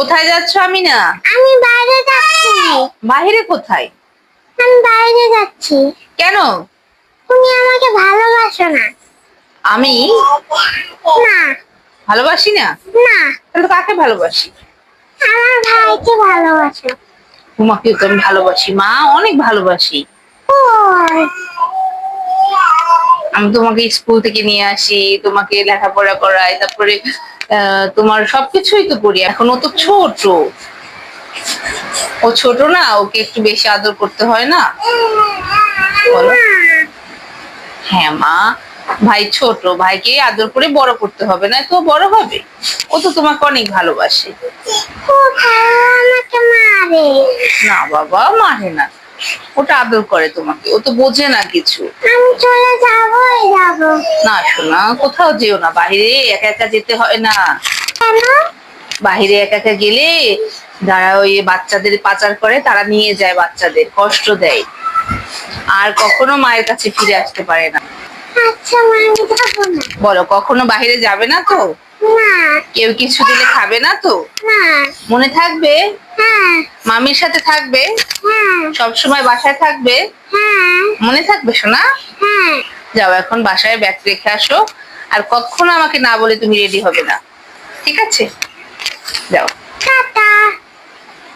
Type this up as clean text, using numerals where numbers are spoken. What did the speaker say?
কোথায় যাচ্ছ আমিনা? আমি বাইরে যাচ্ছি। বাইরে কোথায়? আমি বাইরে যাচ্ছি। কেন? তুমি আমাকে ভালোবাসো না। আমি না। ভালোবাসি না? না। তাহলে কাকে ভালোবাসি? আমার ভাইকে ভালোবাসো। তোমাকে তো আমি ভালোবাসি মা, অনেক ভালোবাসি। ওই, আমি তোমাকে স্কুল থেকে নিয়ে আসি, তোমাকে লেখাপড়া করাই, তারপরে তোমার সবকিছুই তো করি। এখন ও তো ছোট, ও ছোট না, ওকে একটু বেশি আদর করতে হয় না? বলো। হ্যাঁ মা, ভাই ছোট, ভাইকে আদর করে বড় করতে হবে, না তো বড় হবে। ও তো তোমাকে অনেক ভালোবাসে। কোথায় আমাকে মারে? না বাবা, মারে না, ওটা আদর করে তোমাকে, ও তো বোঝে না কিছু। আমি চলে যাবই যাব। না শোনা, কোথাও যেও না, বাইরে একা একা যেতে হয় না। কেন? বাইরে একা একা গেলে যারা ওই বাচ্চাদের পাচার করে তারা নিয়ে যায়, বাচ্চাদের কষ্ট দেয়, আর কখনো মায়ের কাছে ফিরে আসতে পারে না। আচ্ছা মা, আমি যাবো না। বলো, কখনো বাইরে যাবে না তো? না। কেউ কিছু দিলে খাবে না তো? না। মনে থাকবে? হ্যাঁ। মামির সাথে থাকবে? হ্যাঁ। সব সময় বাসায় থাকবে? হ্যাঁ। মনে থাকবে সোনা? হ্যাঁ। যাও এখন বাসায় ব্যাগ রেখে আসো, আর কখনো আমাকে না বলে তুমি রেডি হবে না, ঠিক আছে? যাও। টাটা।